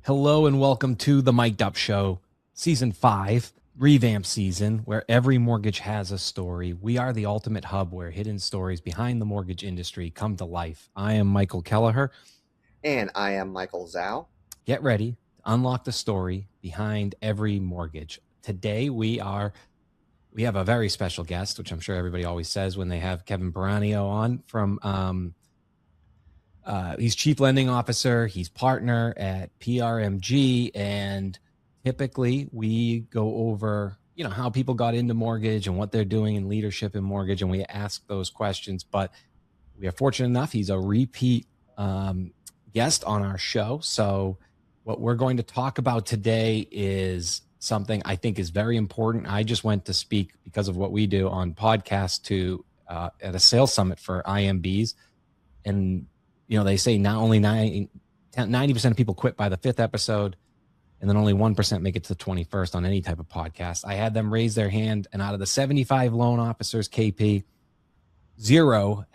Hello and welcome to the Mic'd Up Show, Season 5, revamp season, where every mortgage has a story. We are the ultimate hub where hidden stories behind the mortgage industry come to life. I am Michael Kelleher. And I am Michael Zhao. Get ready to unlock the story behind every mortgage. Today we have a very special guest, which I'm sure everybody always says when they have Kevin Peranio on from he's chief lending officer. He's partner at PRMG, and typically we go over, how people got into mortgage and what they're doing in leadership in mortgage, and we ask those questions. But we are fortunate enough; he's a repeat guest on our show. So what we're going to talk about today is something I think is very important. I just went to speak because of what we do on podcast at a sales summit for IMBs, and they say not only 90% of people quit by the 5th episode, and then only 1% make it to the 21st on any type of podcast. I had them raise their hand, and out of the 75 loan officers, KP, 0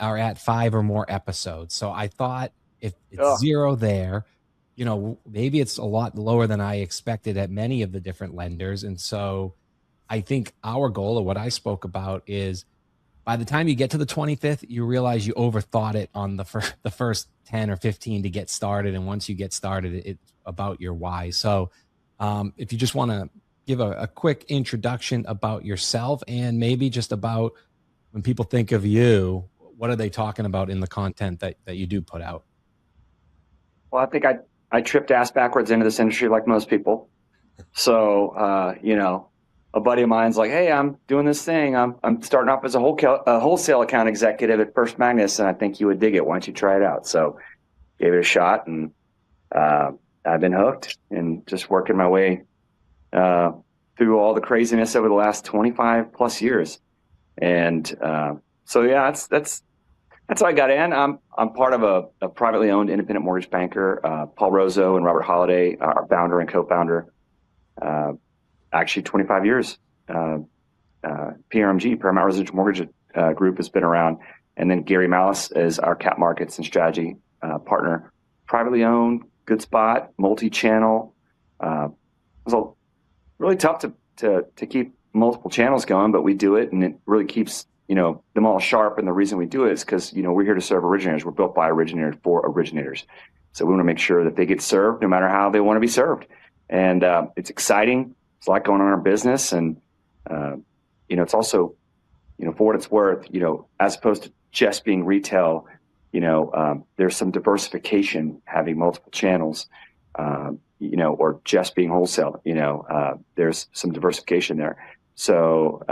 are at 5 or more episodes. So I thought if it's 0 there, maybe it's a lot lower than I expected at many of the different lenders. And so I think our goal, or what I spoke about, is by the time you get to the 25th, you realize you overthought it on the first 10 or 15 to get started. And once you get started, it's about your why. So if you just want to give a quick introduction about yourself, and maybe just about when people think of you, what are they talking about in the content that you do put out? Well, I think I tripped ass backwards into this industry like most people. So, a buddy of mine's like, hey, I'm doing this thing. I'm starting off as a wholesale account executive at First Magnus, and I think you would dig it. Why don't you try it out? So gave it a shot, and I've been hooked and just working my way through all the craziness over the last 25 plus years. And so, yeah, that's how I got in. I'm part of a privately owned independent mortgage banker. Paul Rozo and Robert Holliday, our founder and co-founder. Actually 25 years. PRMG, Paramount Residential Mortgage Group, has been around. And then Gary Malice is our cap markets and strategy partner. Privately owned, good spot, multi-channel. It was really tough to keep multiple channels going, but we do it, and it really keeps them all sharp. And the reason we do it is because we're here to serve originators. We're built by originators for originators. So we want to make sure that they get served no matter how they want to be served. And it's exciting. There's a lot going on in our business, and it's also, for what it's worth, as opposed to just being retail, there's some diversification having multiple channels, or just being wholesale. There's some diversification there. So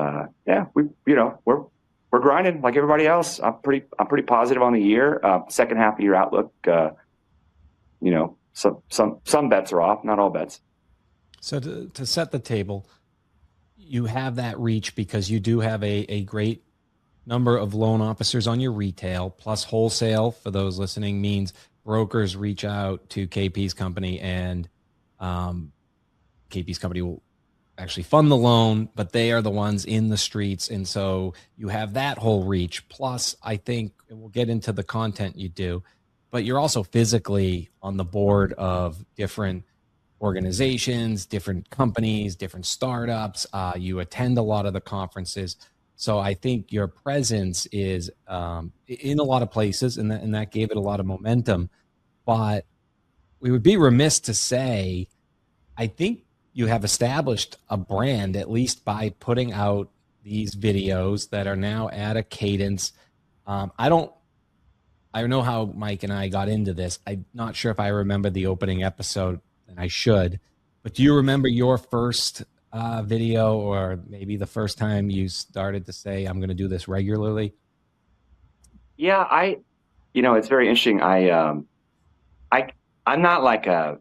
we're grinding like everybody else. I'm pretty positive on the year. Second half of year outlook. Some bets are off, not all bets. So to set the table, you have that reach because you do have a great number of loan officers on your retail, plus wholesale, for those listening, means brokers reach out to KP's company, and KP's company will actually fund the loan, but they are the ones in the streets. And so you have that whole reach. Plus, I think, and we'll get into the content you do, but you're also physically on the board of different organizations, different companies, different startups. You attend a lot of the conferences. So I think your presence is in a lot of places, and that gave it a lot of momentum. But we would be remiss to say, I think you have established a brand, at least by putting out these videos that are now at a cadence. I know how Mike and I got into this. I'm not sure if I remember the opening episode, and I should, but do you remember your first video, or maybe the first time you started to say, I'm going to do this regularly? Yeah, it's very interesting. I'm not like a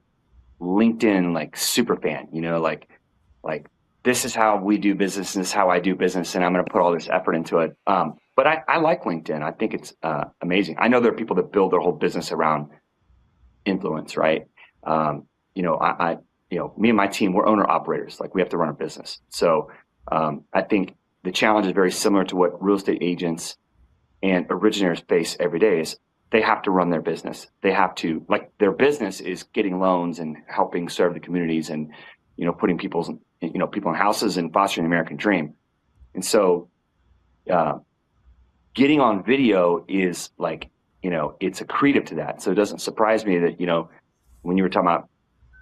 LinkedIn super fan, like this is how we do business and this is how I do business, and I'm going to put all this effort into it. But I like LinkedIn. I think it's amazing. I know there are people that build their whole business around influence, right? Me and my team, we're owner operators. Like, we have to run a business. So I think the challenge is very similar to what real estate agents and originators face every day. Is they have to run their business. They have to, like, their business is getting loans and helping serve the communities and, putting people in houses and fostering the American dream. And so, getting on video is like, it's accretive to that. So it doesn't surprise me that, when you were talking about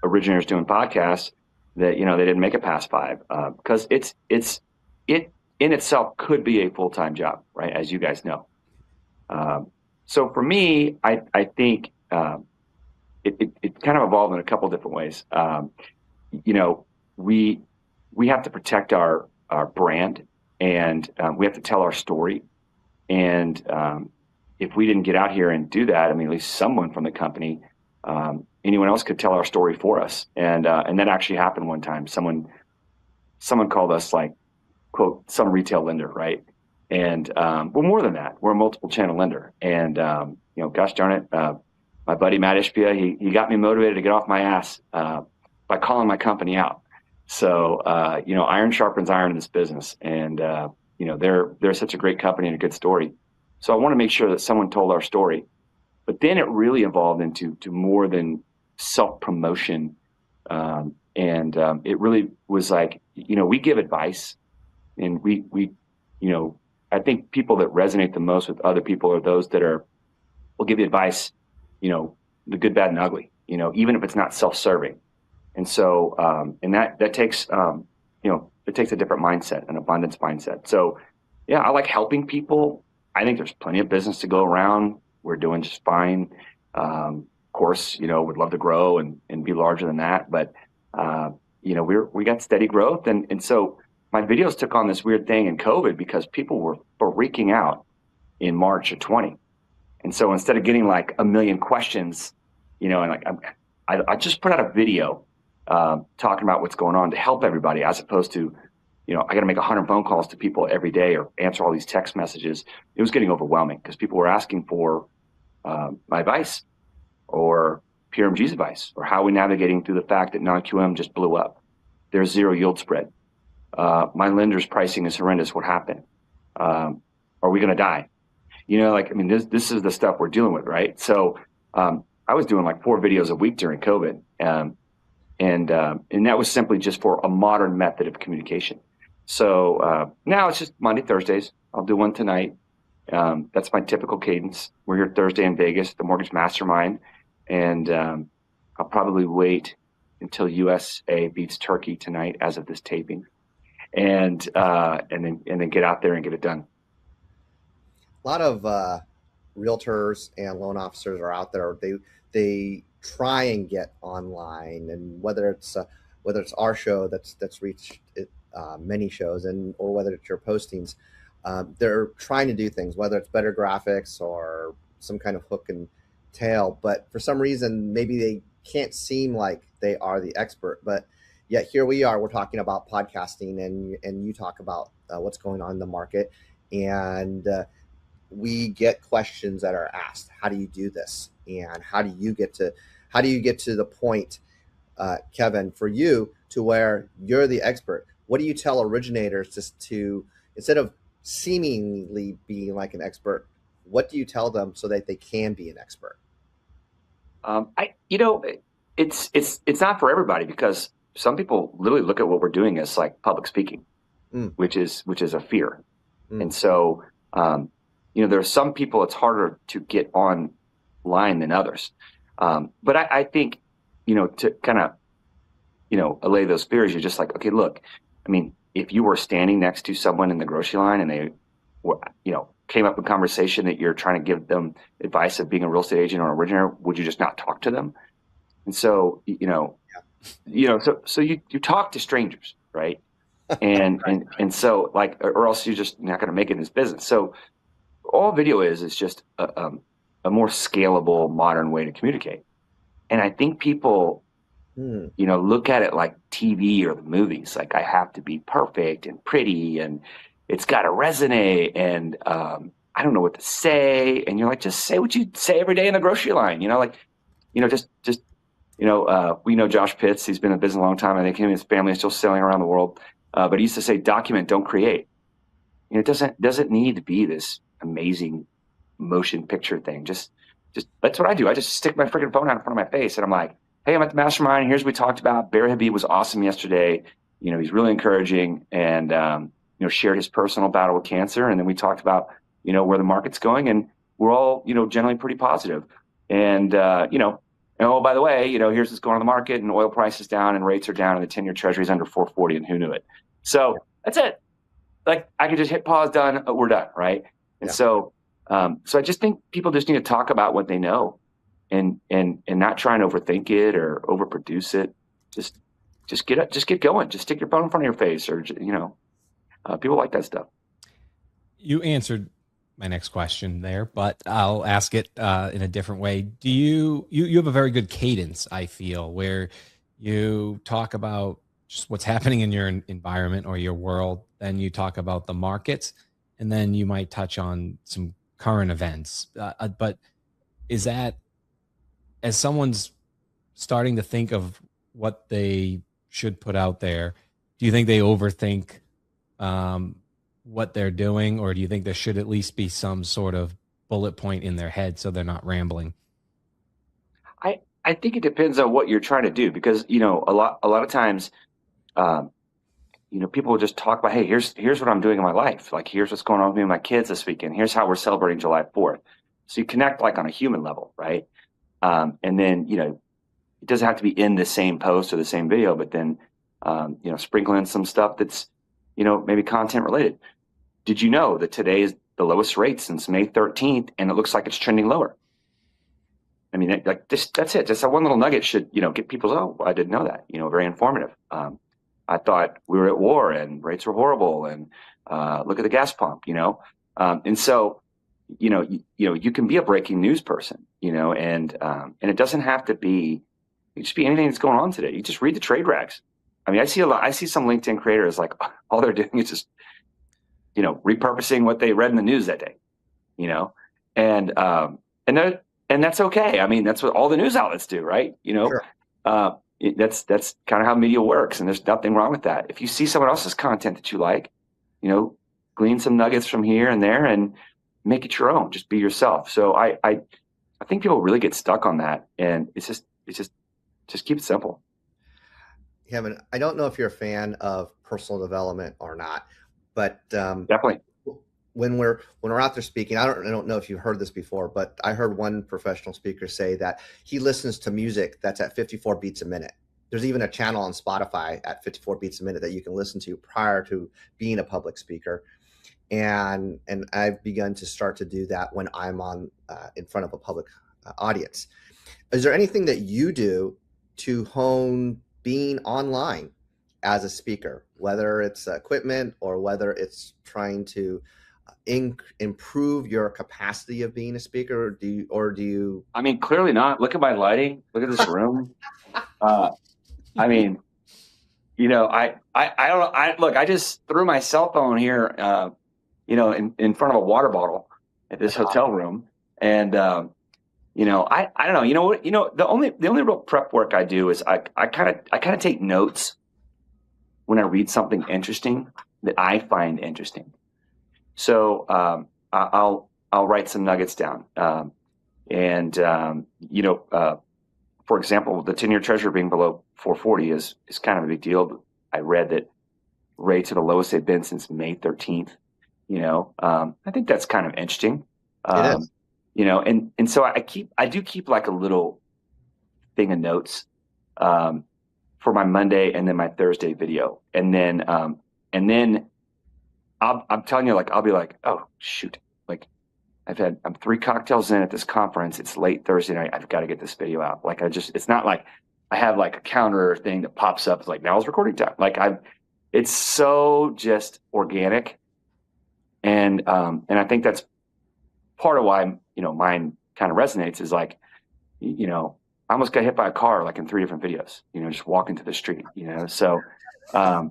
originators doing podcasts, that, they didn't make it past 5, because it in itself could be a full-time job, right? As you guys know. So for me, I think it kind of evolved in a couple different ways. We have to protect our brand, and we have to tell our story. And if we didn't get out here and do that, at least someone from the company, anyone else could tell our story for us. And that actually happened one time. Someone called us, like, quote, some retail lender, right? And well, more than that, we're a multiple channel lender. And gosh darn it, my buddy Matt Ishbia, he got me motivated to get off my ass by calling my company out. So iron sharpens iron in this business, and they're such a great company and a good story. So I want to make sure that someone told our story. But then it really evolved into more than self-promotion, and it really was like, we give advice, and we I think people that resonate the most with other people are those that will give you advice, the good, bad, and ugly, even if it's not self-serving. And so, and that takes, it takes a different mindset, an abundance mindset. So yeah, I like helping people. I think there's plenty of business to go around. We're doing just fine. Of course, would love to grow and be larger than that, but, we got steady growth. And so my videos took on this weird thing in COVID because people were freaking out in March of 20. And so instead of getting like a million questions, and like, I just put out a video talking about what's going on to help everybody, as opposed to, I got to make 100 phone calls to people every day or answer all these text messages. It was getting overwhelming because people were asking for my advice, or PRMG's advice, or how are we navigating through the fact that non-QM just blew up. There's zero yield spread. My lender's pricing is horrendous. What happened? Are we going to die? This is the stuff we're dealing with, right? So I was doing like 4 videos a week during COVID. And that was simply just for a modern method of communication. So now it's just Monday, Thursdays. I'll do one tonight. That's my typical cadence. We're here Thursday in Vegas, the Mortgage Mastermind. And I'll probably wait until USA beats Turkey tonight as of this taping. And then get out there and get it done. A lot of realtors and loan officers are out there. They try and get online, and whether it's our show that's reached many shows, or whether it's your postings, they're trying to do things, whether it's better graphics or some kind of hook and tail. But for some reason, maybe they can't seem like they are the expert. But yet here we are. We're talking about podcasting, and you talk about what's going on in the market, and we get questions that are asked. How do you do this? And how do you get to the point, Kevin, for you, to where you're the expert? What do you tell originators just to, instead of seemingly being like an expert, what do you tell them so that they can be an expert? It's not for everybody, because some people literally look at what we're doing as like public speaking, which is a fear. And so, there are some people it's harder to get online than others. But I think, to kind of, allay those fears, you're just like, okay, look, if you were standing next to someone in the grocery line and they were, came up with a conversation that you're trying to give them advice of being a real estate agent or an originator, would you just not talk to them? And so, so you talk to strangers, right? And so like, or else you're just not going to make it in this business. So all video is just a more scalable, modern way to communicate. And I think people, look at it like TV or the movies. Like, I have to be perfect and pretty, and it's got to resonate, and I don't know what to say. And you're like, just say what you say every day in the grocery line. We know Josh Pitts. He's been in business a long time. I think him and his family are still sailing around the world. But he used to say, document, don't create. It doesn't need to be this amazing motion picture thing. Just that's what I do. I just stick my freaking phone out in front of my face and I'm like, hey, I'm at the mastermind. Here's what we talked about. Barry Habib was awesome yesterday. He's really encouraging and, shared his personal battle with cancer. And then we talked about, where the market's going, and we're all, generally pretty positive. And, oh, by the way, here's what's going on in the market, and oil prices down and rates are down and the 10-year treasury is under 440, and who knew it? So that's it. Like, I could just hit pause, done, we're done. Right. And so I just think people just need to talk about what they know and not try and overthink it or overproduce it. Just get going. Just stick your phone in front of your face, or, people like that stuff. You answered my next question there, but I'll ask it in a different way. Do you have a very good cadence, I feel, where you talk about just what's happening in your environment or your world, then you talk about the markets, and then you might touch on some current events. But is that, as someone's starting to think of what they should put out there, do you think they overthink what they're doing, or do you think there should at least be some sort of bullet point in their head so they're not rambling? I think it depends on what you're trying to do, because a lot of times people will just talk about, hey, here's what I'm doing in my life, like here's what's going on with me and my kids this weekend, here's how we're celebrating July 4th. So you connect like on a human level, right? And then it doesn't have to be in the same post or the same video, but then sprinkle in some stuff that's maybe content related. Did you know that today is the lowest rate since May 13th, and it looks like it's trending lower? I mean, that's it. Just that one little nugget should, get people, oh, I didn't know that, very informative. I thought we were at war and rates were horrible, and look at the gas pump, and so, you can be a breaking news person, and it doesn't have to be, it just be anything that's going on today. You just read the trade rags. I mean, I see some LinkedIn creators, like, all they're doing is just, repurposing what they read in the news that day, and that's okay. I mean, that's what all the news outlets do, right? Sure. That's kind of how media works, and there's nothing wrong with that. If you see someone else's content that you like, glean some nuggets from here and there and make it your own. Just be yourself. So I think people really get stuck on that, and it's just keep it simple. Kevin, I don't know if you're a fan of personal development or not, but definitely when we're out there speaking, I don't know if you've heard this before, but I heard one professional speaker say that he listens to music that's at 54 beats a minute. There's even a channel on Spotify at 54 beats a minute that you can listen to prior to being a public speaker. And I've begun to start to do that when I'm on in front of a public audience. Is there anything that you do to hone being online as a speaker, whether it's equipment or whether it's trying to improve your capacity of being a speaker? Or do you? I mean, clearly not. Look at my lighting. Look at this room. I mean, I don't. Look, I just threw my cell phone here, in front of a water bottle at this hotel room, and I don't know. You know what? The only real prep work I do is I kind of take notes when I read something interesting that I find interesting. So I'll write some nuggets down, for example, the 10-year treasury being below 440 is kind of a big deal. I read that rates are the lowest they've been since May 13th. I think that's kind of interesting. It is. And so I do keep like a little thing of notes for my Monday and then my Thursday video, and then I'm telling you, like, I'll be like, oh shoot, like I'm 3 cocktails in at this conference. It's late Thursday night. I've got to get this video out. Like it's not like I have like a counter thing that pops up. It's like, now is recording time. Like it's so just organic. And I think that's part of why, mine kind of resonates is like, I almost got hit by a car, like in 3 different videos, just walking to the street, so, I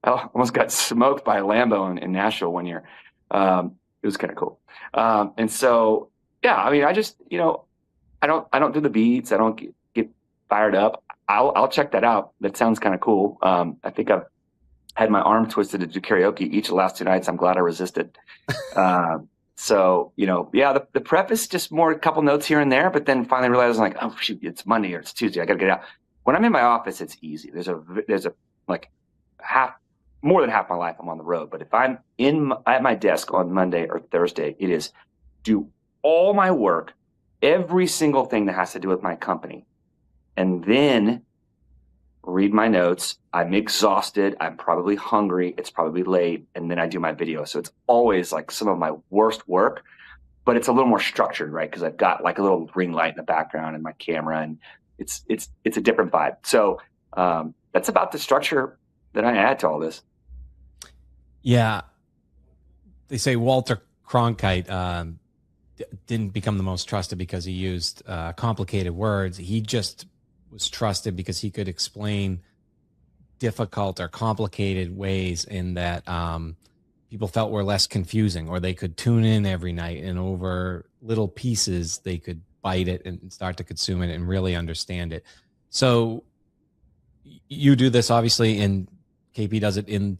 almost got smoked by a Lambo in Nashville one year. It was kind of cool. And so, yeah, I mean, I just, I don't do the beats. I don't get fired up. I'll check that out. That sounds kind of cool. I think I've had my arm twisted to do karaoke each of the last 2 nights. I'm glad I resisted. So, yeah, the preface, just more a couple notes here and there, but then finally realizing like, oh shoot, it's Monday or it's Tuesday. I got to get out. When I'm in my office, it's easy. There's a like more than half my life I'm on the road. But if I'm at my desk on Monday or Thursday, it is do all my work, every single thing that has to do with my company, and then read my notes. I'm exhausted. I'm probably hungry. It's probably late. And then I do my video. So it's always like some of my worst work, but it's a little more structured, right? Because I've got like a little ring light in the background and my camera, and it's a different vibe. So that's about the structure that I add to all this. Yeah. They say Walter Cronkite didn't become the most trusted because he used complicated words. He just was trusted because he could explain difficult or complicated ways in that people felt were less confusing, or they could tune in every night and over little pieces they could bite it and start to consume it and really understand it. So you do this obviously, and KP does it in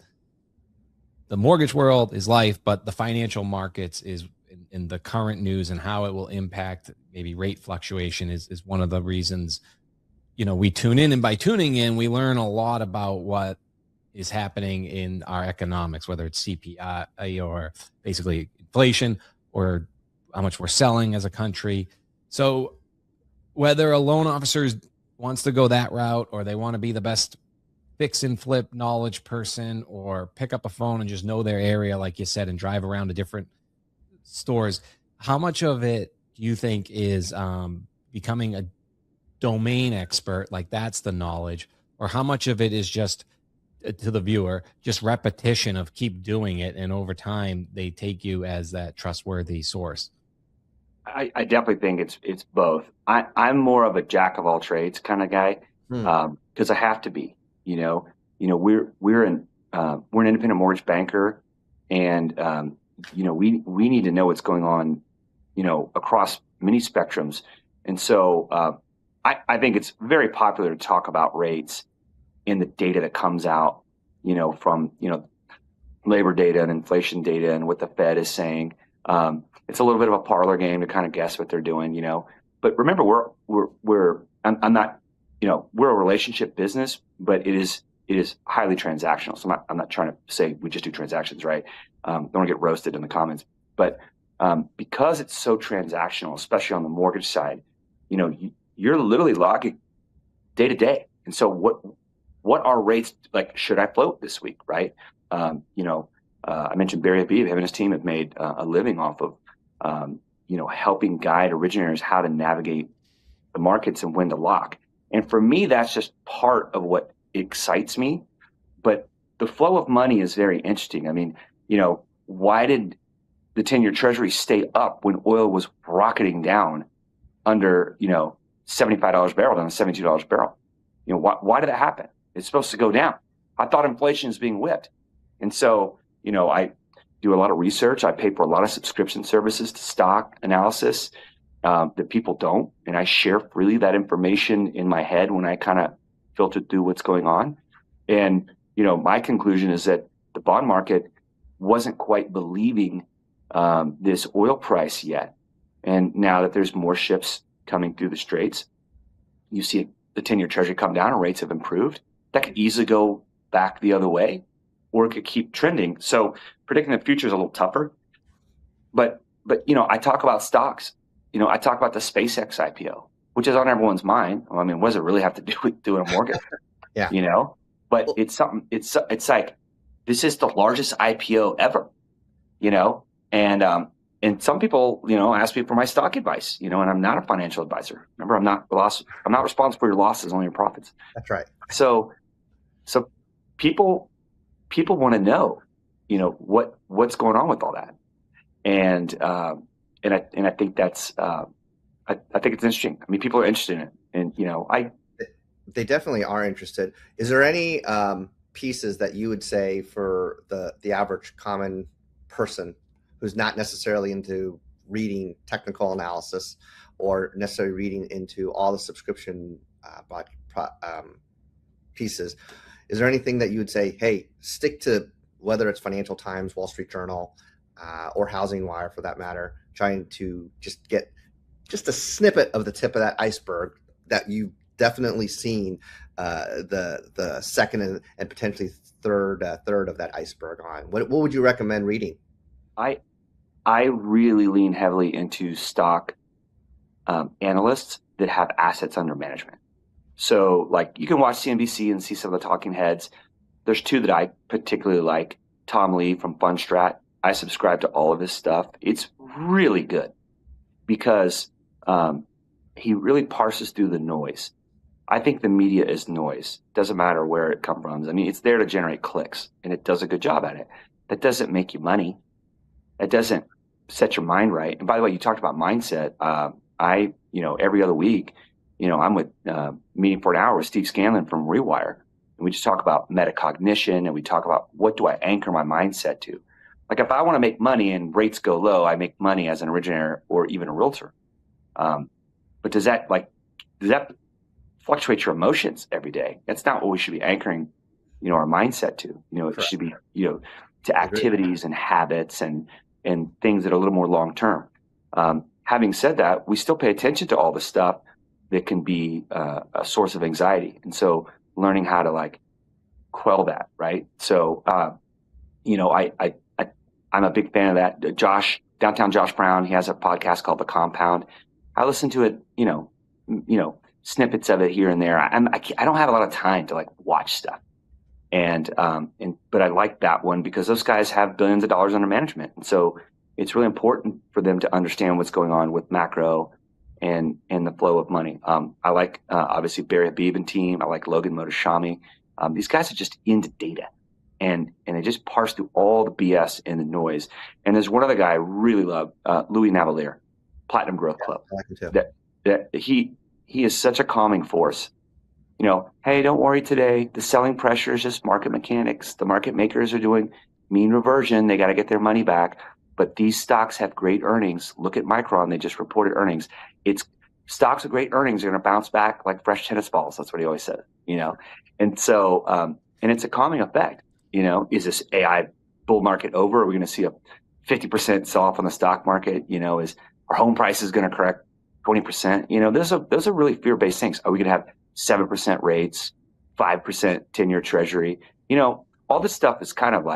the mortgage world, is life, but the financial markets is in the current news, and how it will impact maybe rate fluctuation is one of the reasons we tune in. And by tuning in, we learn a lot about what is happening in our economics, whether it's CPI or basically inflation, or how much we're selling as a country. So whether a loan officer wants to go that route, or they want to be the best fix and flip knowledge person, or pick up a phone and just know their area, like you said, and drive around to different stores, how much of it do you think is becoming a domain expert, like that's the knowledge, or how much of it is just, to the viewer, just repetition of keep doing it, and over time they take you as that trustworthy source? I definitely think it's both. I'm more of a jack of all trades kind of guy, because I have to be. We're an independent mortgage banker, and we need to know what's going on, across many spectrums, and so I think it's very popular to talk about rates in the data that comes out, from labor data and inflation data and what the Fed is saying. It's a little bit of a parlor game to kind of guess what they're doing, But remember, I'm not, we're a relationship business, but it is highly transactional. So I'm not trying to say we just do transactions, right? Don't want to get roasted in the comments, but because it's so transactional, especially on the mortgage side, you're literally logging day to day. And so what are rates like? Should I float this week, right? I mentioned Barry Habib, him and his team have made a living off of helping guide originators how to navigate the markets and when to lock. And for me, that's just part of what excites me. But the flow of money is very interesting. I mean, why did the 10-year Treasury stay up when oil was rocketing down under, $75 a barrel down to $72 a barrel? Why did that happen? It's supposed to go down. I thought inflation is being whipped. And so, I do a lot of research. I pay for a lot of subscription services to stock analysis that people don't. And I share freely that information in my head when I kind of filter through what's going on. And, my conclusion is that the bond market wasn't quite believing this oil price yet. And now that there's more ships coming through the straits, you see the 10-year Treasury come down and rates have improved. That could easily go back the other way, or it could keep trending. So predicting the future is a little tougher. But I talk about stocks. I talk about the SpaceX IPO, which is on everyone's mind. I mean, what does it really have to do with doing a mortgage? Yeah. But it's something. It's like, this is the largest IPO ever. And some people, ask me for my stock advice. And I'm not a financial advisor. Remember, I'm not responsible for your losses, only your profits. That's right. So people want to know, what's going on with all that, and I think that's I think it's interesting. I mean, people are interested in it, and they definitely are interested. Is there any pieces that you would say for the average common person who's not necessarily into reading technical analysis or necessarily reading into all the subscription pieces? Is there anything that you would say, hey, stick to, whether it's Financial Times, Wall Street Journal, or Housing Wire for that matter, trying to just get just a snippet of the tip of that iceberg that you've definitely seen the second and potentially third of that iceberg on. What would you recommend reading? I really lean heavily into stock analysts that have assets under management. So like you can watch CNBC and see some of the talking heads. There's two that I particularly like. Tom Lee from Fundstrat. I subscribe to all of his stuff. It's really good because he really parses through the noise. I think the media is noise. Doesn't matter where it comes from. I mean, it's there to generate clicks, and it does a good job at it. That doesn't make you money. That doesn't set your mind right. And by the way, you talked about mindset. Every other week, I'm with meeting for an hour with Steve Scanlon from Rewire, and we just talk about metacognition, and we talk about what do I anchor my mindset to. Like if I want to make money and rates go low, I make money as an originator or even a realtor. But does that fluctuate your emotions every day? That's not what we should be anchoring, our mindset to. It should be, to activities and habits and things that are a little more long term. Having said that, we still pay attention to all the stuff that can be a source of anxiety, and so learning how to quell that, right? So, I'm a big fan of that. Downtown Josh Brown, he has a podcast called The Compound. I listen to it, snippets of it here and there. I don't have a lot of time to watch stuff, but I like that one because those guys have billions of dollars under management, and so it's really important for them to understand what's going on with macro and the flow of money. I like obviously Barry Habib and team. I like Logan Motoshami. These guys are just into data, and they just parse through all the BS and the noise. And there's one other guy I really love, Louis Navalier, Platinum Growth Club. I like him too. That he is such a calming force. Hey, don't worry today. The selling pressure is just market mechanics. The market makers are doing mean reversion. They got to get their money back. But these stocks have great earnings. Look at Micron. They just reported earnings. It's stocks with great earnings are going to bounce back like fresh tennis balls. That's what he always said, And so, and it's a calming effect. Is this AI bull market over? Are we going to see a 50% sell off on the stock market? Is our home prices going to correct 20%? Those are really fear-based things. Are we going to have 7% rates, 5% 10-year treasury? All this stuff is kind of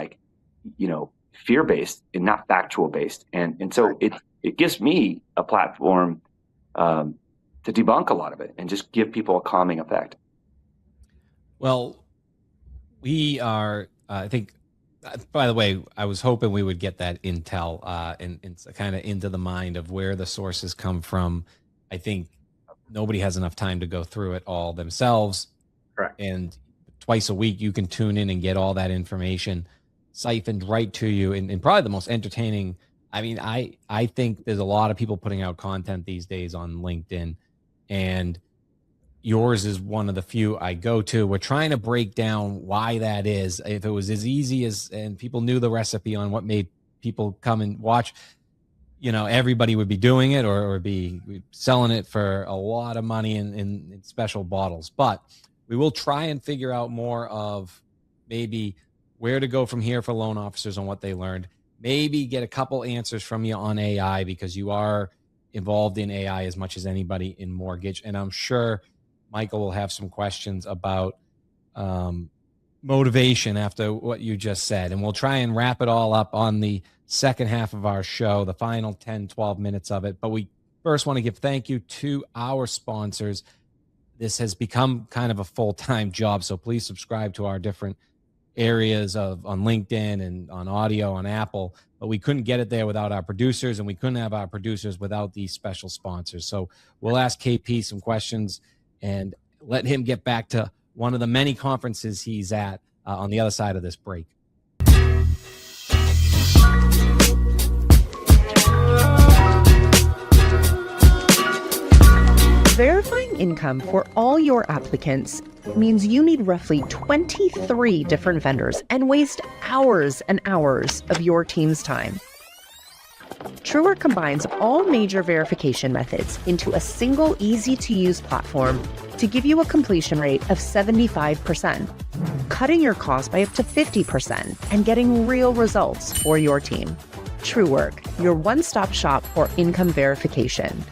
fear-based and not factual-based. And so it gives me a platform to debunk a lot of it and just give people a calming effect. Well, we are, I think, by the way, I was hoping we would get that intel and kind of into the mind of where the sources come from. I think nobody has enough time to go through it all themselves. Correct. And twice a week, you can tune in and get all that information siphoned right to you. And probably the most entertaining. I mean, I think there's a lot of people putting out content these days on LinkedIn, and yours is one of the few I go to. We're trying to break down why that is. If it was as easy and people knew the recipe on what made people come and watch, everybody would be doing it or be selling it for a lot of money in special bottles. But we will try and figure out more of maybe where to go from here for loan officers on what they learned. Maybe get a couple answers from you on AI because you are involved in AI as much as anybody in mortgage. And I'm sure Michael will have some questions about motivation after what you just said. And we'll try and wrap it all up on the second half of our show, the final 10, 12 minutes of it. But we first want to give thank you to our sponsors. This has become kind of a full-time job, so please subscribe to our different areas on LinkedIn and on audio on Apple. But we couldn't get it there without our producers, and we couldn't have our producers without these special sponsors. So we'll ask KP some questions and let him get back to one of the many conferences he's at on the other side of this break. Verifying income for all your applicants means you need roughly 23 different vendors and waste hours and hours of your team's time. Truer combines all major verification methods into a single, easy-to-use platform to give you a completion rate of 75%, cutting your costs by up to 50% and getting real results for your team. TrueWork, your one-stop shop for income verification.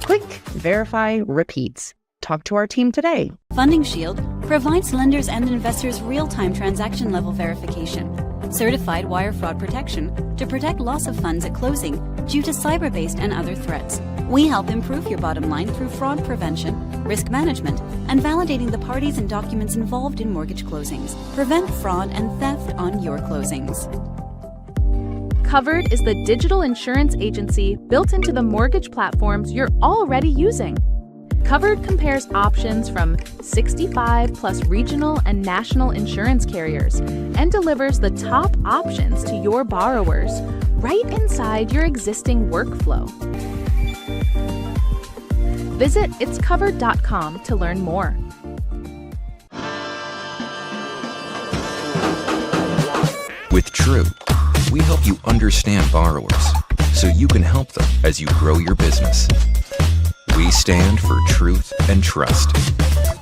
Click, verify, repeat. Talk to our team today. Funding Shield provides lenders and investors real-time transaction level verification, certified wire fraud protection to protect loss of funds at closing due to cyber-based and other threats. We help improve your bottom line through fraud prevention, risk management, and validating the parties and documents involved in mortgage closings. Prevent fraud and theft on your closings. Covered is the digital insurance agency built into the mortgage platforms you're already using. Covered compares options from 65 plus regional and national insurance carriers and delivers the top options to your borrowers right inside your existing workflow. Visit itscovered.com to learn more. With True, we help you understand borrowers so you can help them as you grow your business. We stand for truth and trust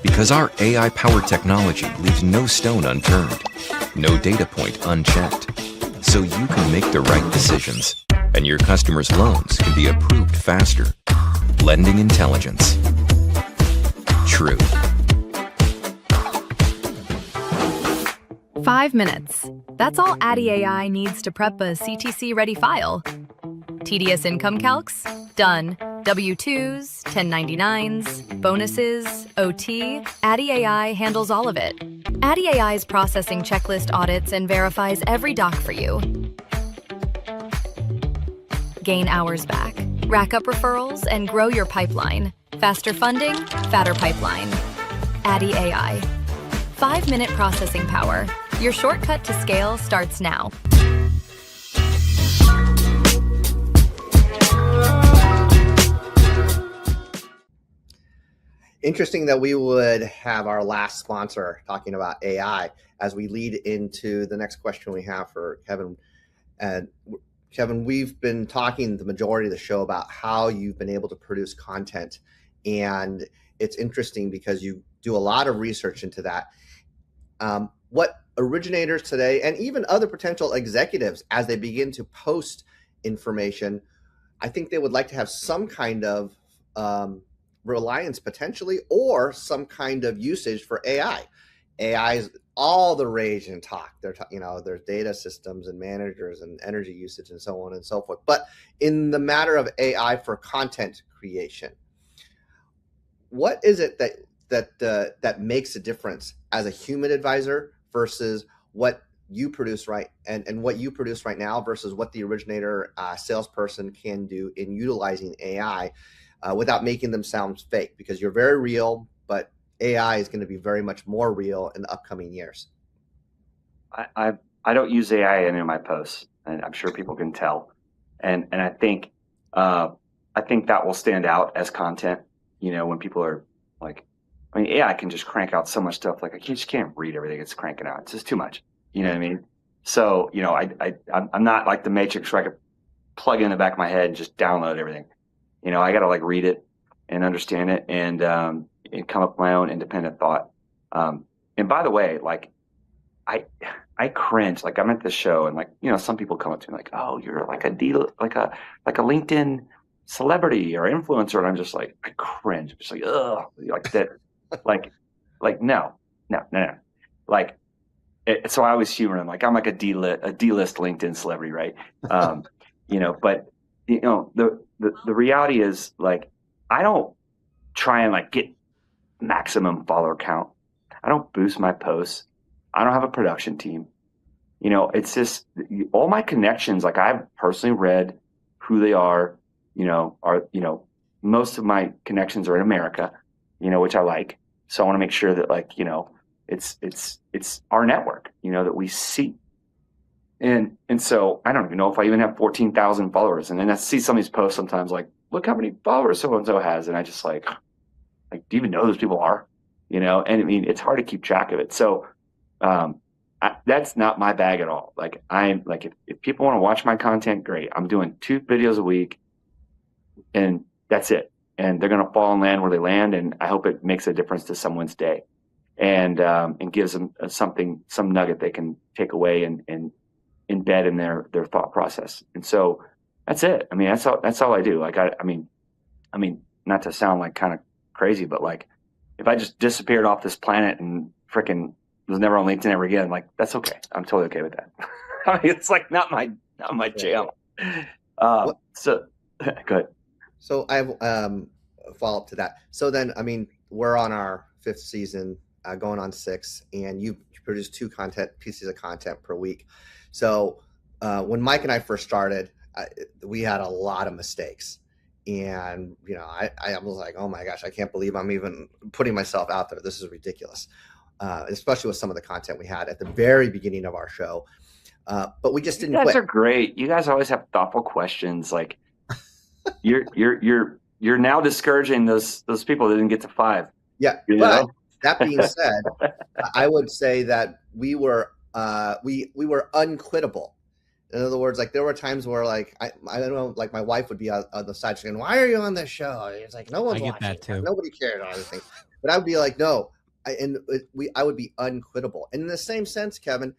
because our AI-powered technology leaves no stone unturned, no data point unchecked, so you can make the right decisions and your customers' loans can be approved faster. Lending intelligence. True. 5 minutes. That's all Addy AI needs to prep a CTC-ready file. Tedious income calcs? Done. W-2s, 1099s, bonuses, OT, Addy AI handles all of it. Addy AI's processing checklist audits and verifies every doc for you. Gain hours back, rack up referrals, and grow your pipeline. Faster funding, fatter pipeline. Addy AI. 5-minute processing power. Your shortcut to scale starts now. Interesting that we would have our last sponsor talking about AI as we lead into the next question we have for Kevin. And Kevin, we've been talking the majority of the show about how you've been able to produce content. And it's interesting because you do a lot of research into that. What originators today and even other potential executives, as they begin to post information, I think they would like to have some kind of reliance potentially, or some kind of usage for AI. AI is all the rage and talk. There's data systems and managers and energy usage and so on and so forth. But in the matter of AI for content creation, what is it that makes a difference as a human advisor versus what you produce and what you produce right now versus what the originator salesperson can do in utilizing AI without making them sound fake? Because you're very real, but AI is going to be very much more real in the upcoming years. I don't use AI in any of my posts, and I'm sure people can tell. And I think that will stand out as content. When people are like, AI can just crank out so much stuff. Like I just can't read everything it's cranking out. It's just too much. You know what I mean? So I'm not like the Matrix where I could plug in the back of my head and just download everything. I got to like read it and understand it and come up with my own independent thought. And by the way, like I cringe. Like I'm at this show and some people come up to me like, "Oh, you're like a LinkedIn celebrity or influencer," and I'm just like, I cringe. I'm just like, ugh, like that, like no. Like, so I always humor them. Like I'm like a D-list LinkedIn celebrity, right? But the reality is like I don't try and like get maximum follower count. I don't boost my posts. I don't have a production team. It's just all my connections. Like I've personally read who they are. Most of my connections are in America. Which I like. So I want to make sure that it's our network. That we see. And so I don't even know if I even have 14,000 followers. And then I see some of these posts sometimes like, look how many followers so-and-so has. And I just like, do you even know who those people are? And I mean, it's hard to keep track of it. So that's not my bag at all. Like I'm like, if people want to watch my content, great. I'm doing 2 videos a week and that's it. And they're going to fall and land where they land. And I hope it makes a difference to someone's day and gives them some nugget they can take away and embed in their thought process. And so that's it. I mean, that's all I do. Like, I mean, not to sound like kind of crazy, but like, if I just disappeared off this planet and freaking was never on LinkedIn ever again, like, that's okay. I'm totally okay with that. I mean, it's like not my jam. So go ahead. So I have a follow up to that. So then, I mean, we're on our 5th season, going on 6, and you produce 2 pieces of content per week. So when Mike and I first started, we had a lot of mistakes. And, you know, I was like, oh my gosh, I can't believe I'm even putting myself out there. This is ridiculous, especially with some of the content we had at the very beginning of our show. But we just didn't quit. You guys are great. You guys always have thoughtful questions. Like you're now discouraging those people that didn't get to 5. Yeah. But that being said, I would say that we were unquittable. In other words, like there were times where like I don't know, like my wife would be on the side saying, "Why are you on this show?" It's like no one's watching. That too. Nobody cared or anything. But I would be like, "No," I would be unquittable. And in the same sense, Kevin,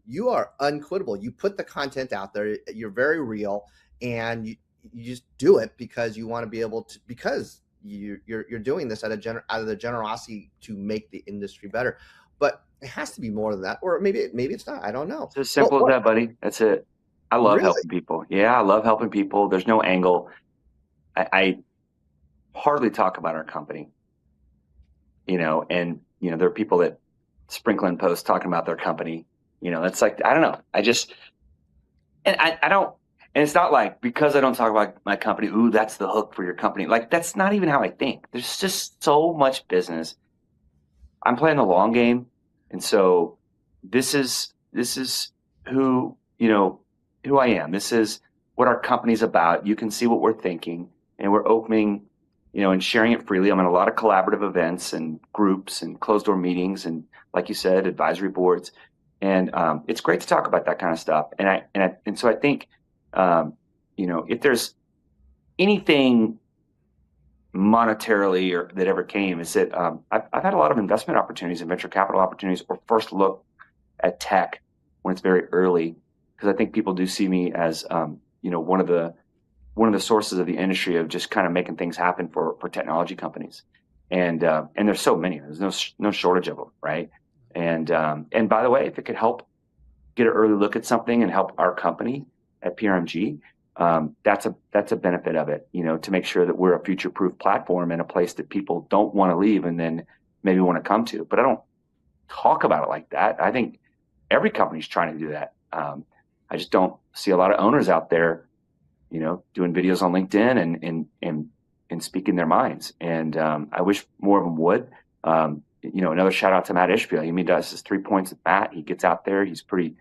you are unquittable. You put the content out there. You're very real, and you just do it because you want to be able to, because you're doing this out of the generosity to make the industry better. But it has to be more than that, or maybe it's not. I don't know. It's as simple as that, buddy. That's it. I love helping people. Yeah, I love helping people. There's no angle. I hardly talk about our company, you know, and you know there are people that sprinkle in posts talking about their company. You know, that's like I don't know. I just and I don't. And it's not like because I don't talk about my company, ooh, that's the hook for your company. Like that's not even how I think. There's just so much business. I'm playing the long game. And so this is who I am. This is what our company's about. You can see what we're thinking, and we're opening, you know, and sharing it freely. I'm in a lot of collaborative events and groups and closed door meetings and, like you said, advisory boards. And it's great to talk about that kind of stuff. And so I think, you know, if there's anything monetarily or that ever came, is that I've had a lot of investment opportunities and venture capital opportunities, or first look at tech when it's very early, because I think people do see me as you know, one of the sources of the industry of just kind of making things happen for technology companies, and there's so many. There's no shortage of them, right? And by the way, if it could help get an early look at something and help our company at PRMG, that's a benefit of it, you know, to make sure that we're a future-proof platform and a place that people don't want to leave and then maybe want to come to. But I don't talk about it like that. I think every company's trying to do that. I just don't see a lot of owners out there, you know, doing videos on LinkedIn and speaking their minds. And I wish more of them would. You know, another shout out to Matt Ishfield. He does his 3 points with Matt. He gets out there. He's pretty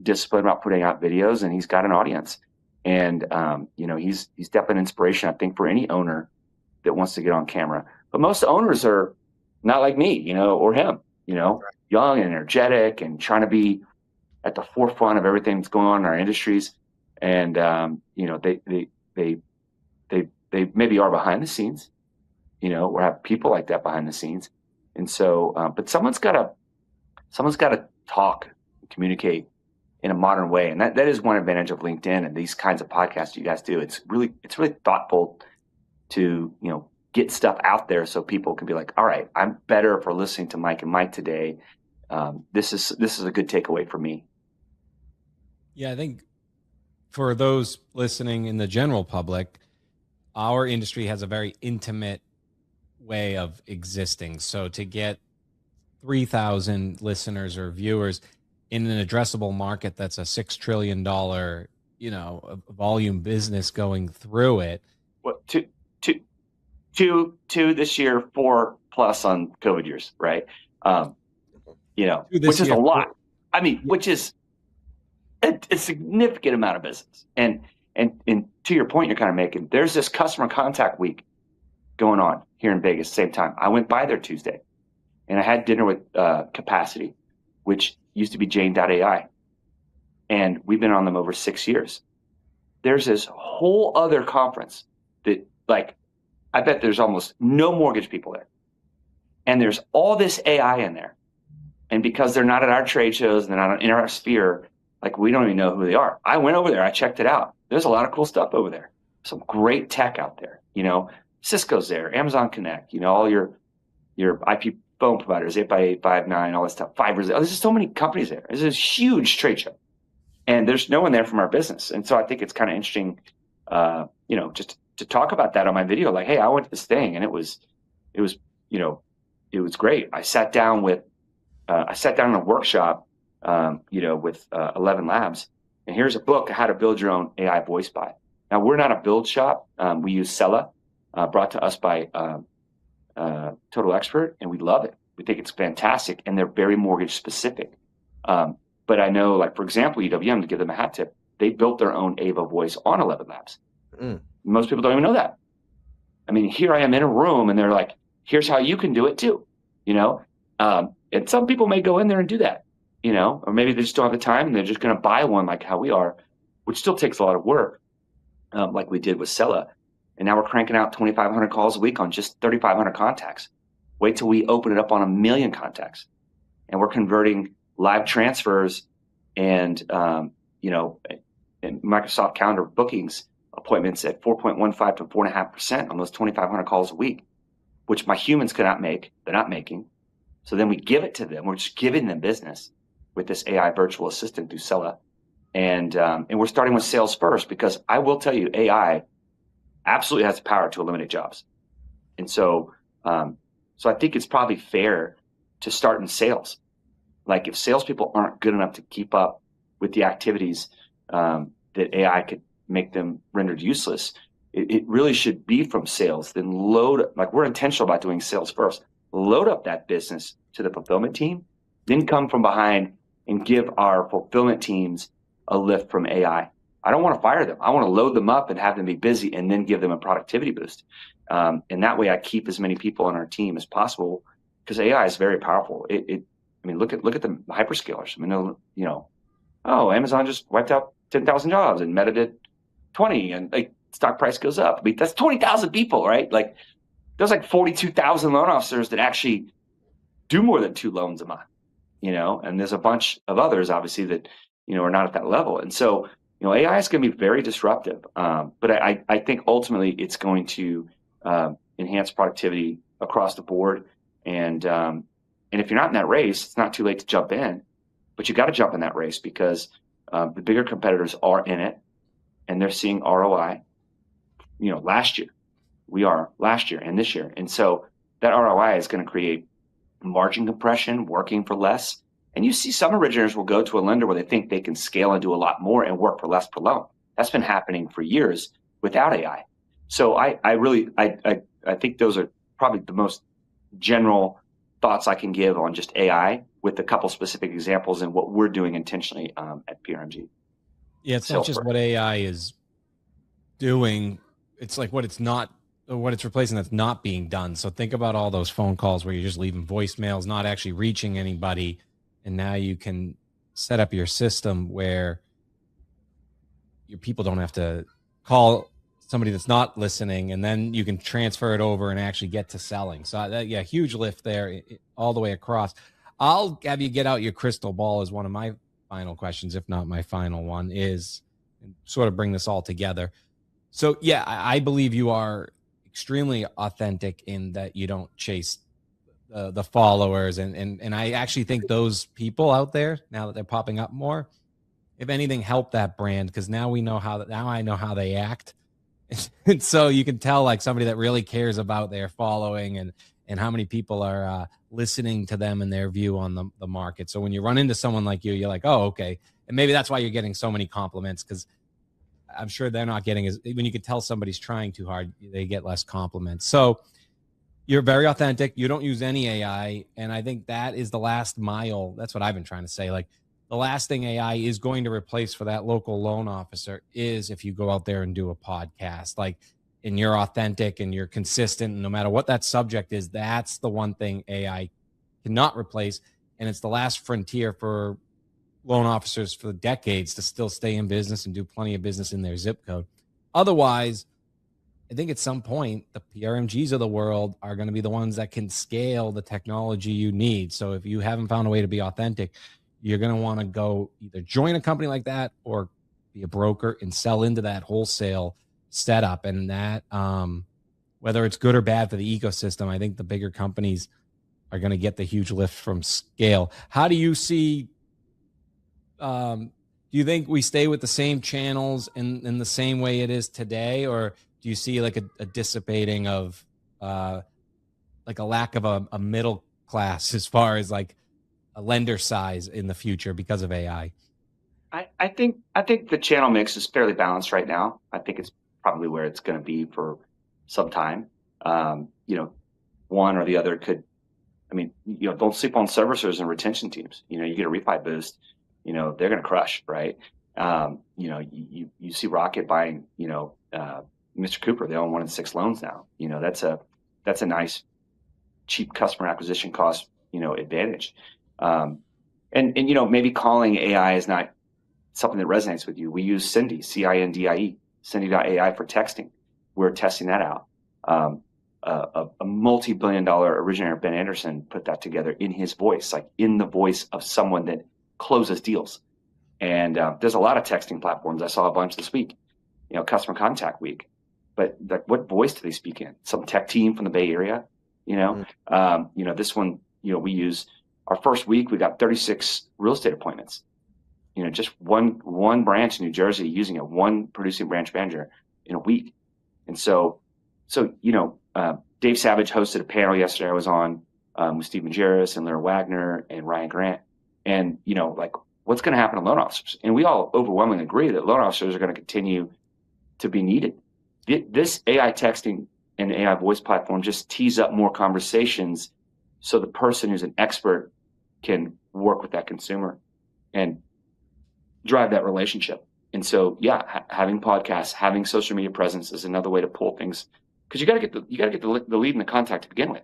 disciplined about putting out videos, and he's got an audience. And, you know, he's definitely an inspiration, I think, for any owner that wants to get on camera. But most owners are not like me, you know, or him, you know, young and energetic and trying to be at the forefront of everything that's going on in our industries. And, you know, they maybe are behind the scenes, you know, or have people like that behind the scenes. And so, but someone's got to talk, communicate in a modern way. And that is one advantage of LinkedIn and these kinds of podcasts you guys do. It's really thoughtful to, you know, get stuff out there so people can be like, all right, I'm better for listening to Mike and Mike today. This is a good takeaway for me. Yeah, I think for those listening in the general public, our industry has a very intimate way of existing. So to get 3,000 listeners or viewers in an addressable market that's a $6 trillion, you know, volume business going through it. What, two this year, 4+ on COVID years, right? You know, which is a lot. I mean, which is a significant amount of business. And to your point you're kind of making, there's this customer contact week going on here in Vegas at the same time. I went by there Tuesday, and I had dinner with Capacity, which used to be Jane.ai. And we've been on them over 6 years. There's this whole other conference that, like, I bet there's almost no mortgage people there. And there's all this AI in there. And because they're not at our trade shows and they're not in our sphere, Like, we don't even know who they are. I went over there. I checked it out. There's a lot of cool stuff over there. Some great tech out there. Cisco's there, Amazon Connect, all your IP phone providers, 8x8, 5.9, all this stuff, Fibers. There's just so many companies there. It's a huge trade show. And there's no one there from our business. And so I think it's kind of interesting, just to talk about that on my video. Like, hey, I went to this thing and it was great. I sat down in a workshop, with 11 labs. And here's a book, How to Build Your Own AI Voice Bot. Now, we're not a build shop. We use Sella, brought to us by Total Expert, and we love it. We think it's fantastic, and they're very mortgage specific. But I know, like, for example, UWM, to give them a hat tip, they built their own Ava voice on 11 labs. Most people don't even know that. I mean, here I am in a room, and they're like, here's how you can do it too, and some people may go in there and do that, or maybe they just don't have the time and they're just going to buy one like how we are, which still takes a lot of work, like we did with Sella. And now we're cranking out 2,500 calls a week on just 3,500 contacts. Wait till we open it up on 1 million contacts. And we're converting live transfers and, and Microsoft Calendar bookings appointments at 4.15 to 4.5% on those 2,500 calls a week, which my humans cannot make. They're not making. So then we give it to them. We're just giving them business with this AI virtual assistant through Sella. And we're starting with sales first, because I will tell you, AI absolutely has the power to eliminate jobs. And so I think it's probably fair to start in sales. Like, if salespeople aren't good enough to keep up with the activities that AI could make them rendered useless, it really should be from sales. Then we're intentional about doing sales first. Load up that business to the fulfillment team, then come from behind and give our fulfillment teams a lift from AI. I don't want to fire them. I want to load them up and have them be busy, and then give them a productivity boost. And that way I keep as many people on our team as possible, because AI is very powerful. Look at the hyperscalers. Amazon just wiped out 10,000 jobs and Meta did 20, and stock price goes up. That's 20,000 people, right? Like, there's 42,000 loan officers that actually do more than 2 loans a month, and there's a bunch of others, obviously, that, are not at that level. And so, AI is going to be very disruptive. But I think ultimately it's going to enhance productivity across the board. And if you're not in that race, it's not too late to jump in, but you got to jump in that race, because the bigger competitors are in it and they're seeing ROI, last year and this year. And so that ROI is going to create margin compression, working for less. And you see some originators will go to a lender where they think they can scale and do a lot more and work for less per loan. That's been happening for years without AI. So I think those are probably the most general thoughts I can give on just AI, with a couple specific examples and what we're doing intentionally at PRMG. Yeah, it's not just what AI is doing. It's like what it's replacing that's not being done. So think about all those phone calls where you're just leaving voicemails, not actually reaching anybody. And now you can set up your system where your people don't have to call somebody that's not listening, and then you can transfer it over and actually get to selling. So huge lift there all the way across. I'll have you get out your crystal ball as one of my final questions, if not my final one, is sort of bring this all together. So yeah, I believe you are extremely authentic in that you don't chase the followers, and I actually think those people out there, now that they're popping up more, if anything, help that brand, because now I know how they act. And so you can tell, like, somebody that really cares about their following and how many people are listening to them and their view on the market. So when you run into someone like you're like, oh, okay. And maybe that's why you're getting so many compliments, because I'm sure they're not getting when you can tell somebody's trying too hard, they get less compliments. So you're very authentic. You don't use any AI. And I think that is the last mile. That's what I've been trying to say. Like, the last thing AI is going to replace for that local loan officer is if you go out there and do a podcast, like, and you're authentic and you're consistent, and no matter what that subject is, that's the one thing AI cannot replace. And it's the last frontier for loan officers for decades to still stay in business and do plenty of business in their zip code. Otherwise, I think at some point, the PRMGs of the world are going to be the ones that can scale the technology you need. So if you haven't found a way to be authentic, you're going to want to go either join a company like that or be a broker and sell into that wholesale setup. And that, whether it's good or bad for the ecosystem, I think the bigger companies are going to get the huge lift from scale. How do you see, do you think we stay with the same channels in the same way it is today? Or do you see like a dissipating of like a lack of a middle class as far as like a lender size in the future because of AI? I think the channel mix is fairly balanced right now. I think it's probably where it's going to be for some time. One or the other could, don't sleep on servicers and retention teams. You get a refi boost, they're going to crush, right? You see Rocket buying, Mr. Cooper. They own 1 in 6 loans now. That's a nice, cheap customer acquisition cost, advantage. And maybe calling AI is not something that resonates with you. We use Cindy, CINDIE, Cindy.ai for texting. We're testing that out. A multi-billion-dollar originator, Ben Anderson, put that together in his voice, like in the voice of someone that closes deals. And there's a lot of texting platforms. I saw a bunch this week, customer contact week. But like, what voice do they speak in? Some tech team from the Bay Area, this one, we use our first week, we got 36 real estate appointments. Just one branch in New Jersey using it, one producing branch manager in a week. And so Dave Savage hosted a panel yesterday. I was on with Steve Majerus and Lara Wagner and Ryan Grant. And, what's going to happen to loan officers? And we all overwhelmingly agree that loan officers are going to continue to be needed. This AI texting and AI voice platform just tees up more conversations so the person who's an expert can work with that consumer and drive that relationship. And so, having podcasts, having social media presence is another way to pull things, because you got to get the lead and the contact to begin with.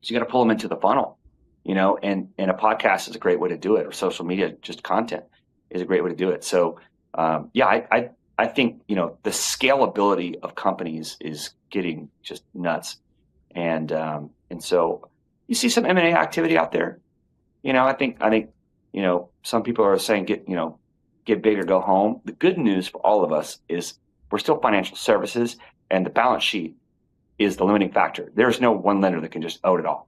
So you got to pull them into the funnel, and a podcast is a great way to do it, or social media, just content is a great way to do it. So, I think, the scalability of companies is getting just nuts. And so you see some M&A activity out there. I think, some people are saying, get big or go home. The good news for all of us is we're still financial services, and the balance sheet is the limiting factor. There's no one lender that can just own it all.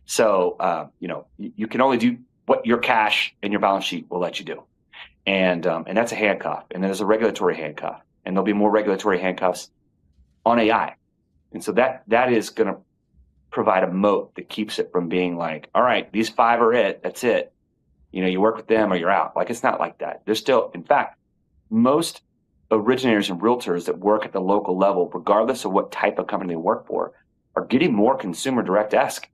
So, you can only do what your cash and your balance sheet will let you do. And that's a handcuff. And then there's a regulatory handcuff, and there'll be more regulatory handcuffs on AI. And so that is going to provide a moat that keeps it from being like, all right, these 5 are it. That's it. You work with them or you're out. Like, it's not like that. There's still, in fact, most originators and realtors that work at the local level, regardless of what type of company they work for, are getting more consumer direct-esque.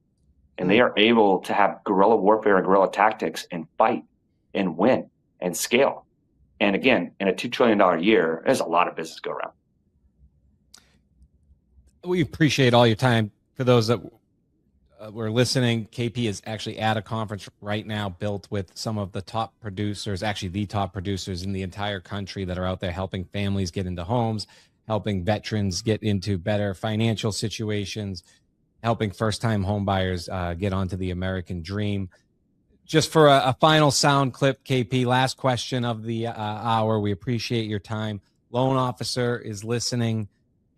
And they are able to have guerrilla warfare and guerrilla tactics and fight and win and scale. And again, in a $2 trillion year, there's a lot of business go around. We appreciate all your time. For those that were listening, KP is actually at a conference right now built with some of the top producers, actually the top producers in the entire country that are out there helping families get into homes, helping veterans get into better financial situations, helping first-time home buyers get onto the American dream. Just for a final sound clip, KP, last question of the hour. We appreciate your time. Loan officer is listening,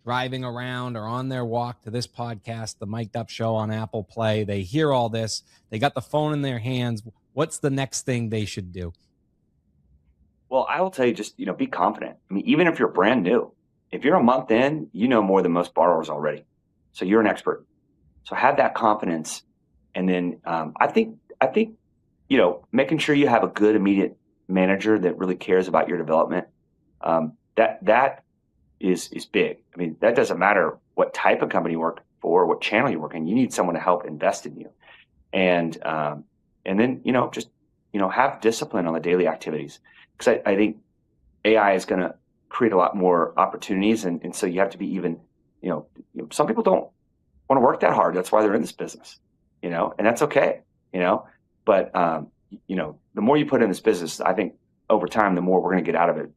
driving around or on their walk to this podcast, the Mic'd Up Show on Apple Play. They hear all this. They got the phone in their hands. What's the next thing they should do? Well, I will tell you, just, be confident. Even if you're brand new, if you're a month in, you know more than most borrowers already. So you're an expert. So have that confidence. And then I think, making sure you have a good immediate manager that really cares about your development, that is big. That doesn't matter what type of company you work for, what channel you work in. You need someone to help invest in you. And then, just, have discipline on the daily activities. Because I think AI is going to create a lot more opportunities. And so you have to be even, some people don't want to work that hard. That's why they're in this business, and that's okay, but, the more you put in this business, I think over time, the more we're going to get out of it,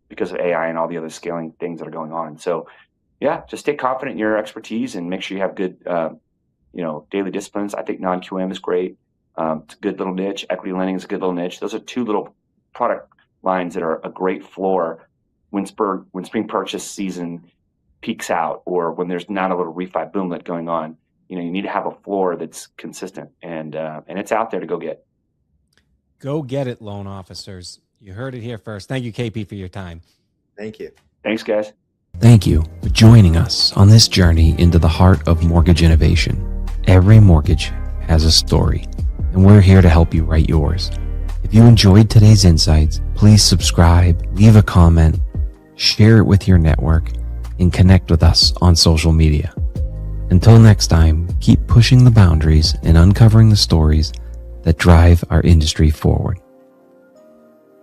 because of AI and all the other scaling things that are going on. So just stay confident in your expertise and make sure you have good, daily disciplines. I think non-QM is great. It's a good little niche. Equity lending is a good little niche. Those are two little product lines that are a great floor when spring purchase season peaks out, or when there's not a little refi boomlet going on. You need to have a floor that's consistent, and it's out there to go get. Go get it, loan officers. You heard it here first. Thank you, KP, for your time. Thank you. Thanks, guys. Thank you for joining us on this journey into the heart of mortgage innovation. Every mortgage has a story, and we're here to help you write yours. If you enjoyed today's insights, please subscribe, leave a comment, share it with your network, and connect with us on social media. Until next time, keep pushing the boundaries and uncovering the stories that drive our industry forward.